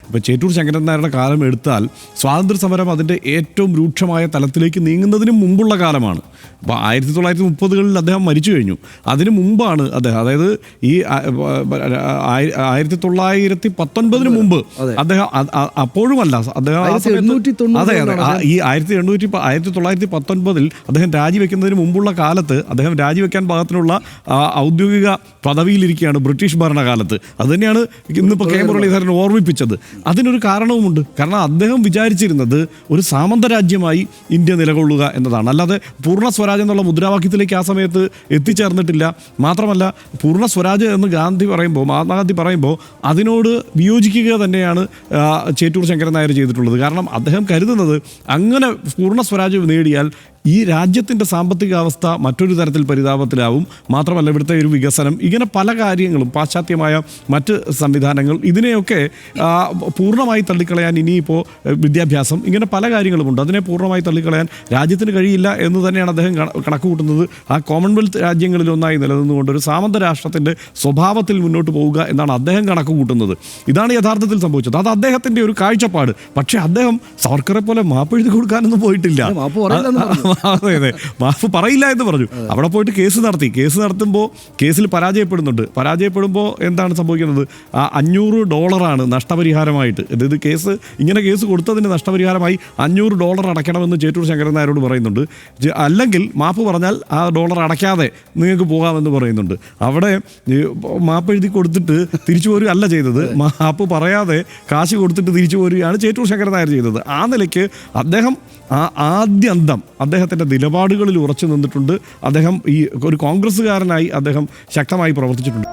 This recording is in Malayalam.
ഇപ്പോൾ ചേറ്റൂർ ശങ്കരൻ നായരുടെ കാലം എടുത്താൽ സ്വാതന്ത്ര്യ സമരം അതിൻ്റെ ഏറ്റവും രൂക്ഷമായ തലത്തിലേക്ക് നീങ്ങുന്നതിന് മുമ്പുള്ള കാലമാണ്. അപ്പോൾ 1930-കളിൽ അദ്ദേഹം മരിച്ചു കഴിഞ്ഞു. അതിന് മുമ്പാണ് അദ്ദേഹം, അതായത് ഈ 1919 മുമ്പ് അദ്ദേഹം അപ്പോഴുമല്ല അദ്ദേഹം അതെ ഈ 1919 അദ്ദേഹം രാജിവെക്കുന്നതിന് മുമ്പുള്ള കാലത്ത് അദ്ദേഹം രാജിവെക്കാൻ പാകത്തിനുള്ള ഔദ്യോഗിക പദവിയിലിരിക്കുകയാണ് ബ്രിട്ടീഷ് ഭരണകാലത്ത്. അതുതന്നെയാണ് ഇന്നിപ്പോൾ കെ മുരളീധരൻ ഓർമ്മിപ്പിച്ചത്. അതിനൊരു കാരണവുമുണ്ട്. കാരണം അദ്ദേഹം വിചാരിച്ചിരുന്നത് ഒരു സാമന്തരാജ്യമായി ഇന്ത്യ നിലകൊള്ളുക എന്നതാണ്. അല്ലാതെ പൂർണ്ണ സ്വരാജ് എന്നുള്ള മുദ്രാവാക്യത്തിലേക്ക് ആ സമയത്ത് എത്തിച്ചേർന്നിട്ടില്ല. മാത്രമല്ല പൂർണ്ണ സ്വരാജ് എന്ന് മഹാത്മാഗാന്ധി പറയുമ്പോൾ അതിനോട് വിയോജിക്കുക തന്നെയാണ് ചേറ്റൂർ ശങ്കരൻ നായർ ചെയ്തിട്ടുള്ളത്. കാരണം അദ്ദേഹം കരുതുന്നത് അങ്ങനെ പൂർണ്ണ സ്വരാജ് നേടിയാൽ ഈ രാജ്യത്തിൻ്റെ സാമ്പത്തിക അവസ്ഥ മറ്റൊരു തരത്തിൽ പരിതാപത്തിലാവും. മാത്രമല്ല ഇവിടുത്തെ ഒരു വികസനം, ഇങ്ങനെ പല കാര്യങ്ങളും, പാശ്ചാത്യമായ മറ്റ് സംവിധാനങ്ങൾ, ഇതിനെയൊക്കെ പൂർണ്ണമായി തള്ളിക്കളയാൻ ഇനിയിപ്പോൾ വിദ്യാഭ്യാസം, ഇങ്ങനെ പല കാര്യങ്ങളുമുണ്ട്. അതിനെ പൂർണ്ണമായി തള്ളിക്കളയാൻ രാജ്യത്തിന് കഴിയില്ല എന്ന് തന്നെയാണ് അദ്ദേഹം കണക്ക് കൂട്ടുന്നത്. ആ കോമൺവെൽത്ത് രാജ്യങ്ങളിലൊന്നായി നിലനിന്നുകൊണ്ട് ഒരു സാമന്ത രാഷ്ട്രത്തിൻ്റെ സ്വഭാവത്തിൽ മുന്നോട്ട് പോവുക എന്നാണ് അദ്ദേഹം കണക്ക് കൂട്ടുന്നത്. ഇതാണ് യഥാർത്ഥത്തിൽ സംഭവിച്ചത്. അത് അദ്ദേഹത്തിൻ്റെ ഒരു കാഴ്ചപ്പാട്. പക്ഷേ അദ്ദേഹം സാവർക്കറെ പോലെ മാപ്പ് എഴുതി കൊടുക്കാനൊന്നും പോയിട്ടില്ല. അതെ അതെ, മാഫ് പറയില്ല എന്ന് പറഞ്ഞു. അവിടെ പോയിട്ട് കേസ് നടത്തുമ്പോൾ കേസിൽ പരാജയപ്പെടുമ്പോൾ എന്താണ് സംഭവിക്കുന്നത്? $500 നഷ്ടപരിഹാരമായിട്ട്, അതായത് കേസ് കൊടുത്തതിന് നഷ്ടപരിഹാരമായി $500 അടയ്ക്കണമെന്ന് ചേറ്റൂർ ശങ്കരൻ നായരോട് പറയുന്നുണ്ട്. അല്ലെങ്കിൽ മാപ്പ് പറഞ്ഞാൽ ആ ഡോളർ അടയ്ക്കാതെ നിങ്ങൾക്ക് പോകാമെന്ന് പറയുന്നുണ്ട്. അവിടെ മാപ്പ് എഴുതി കൊടുത്തിട്ട് തിരിച്ചു പോരുകയല്ല ചെയ്തത്, മാപ്പ് പറയാതെ കാശ് കൊടുത്തിട്ട് തിരിച്ചു പോരുകയാണ് ചേറ്റൂർ ശങ്കരൻ നായർ ചെയ്തത്. ആ നിലയ്ക്ക് അദ്ദേഹം ആദ്യന്തം അദ്ദേഹത്തിൻ്റെ നിലപാടുകളിൽ ഉറച്ചു നിന്നിട്ടുണ്ട്. അദ്ദേഹം ഒരു കോൺഗ്രസ്സുകാരനായി അദ്ദേഹം ശക്തമായി പ്രവർത്തിച്ചിട്ടുണ്ട്.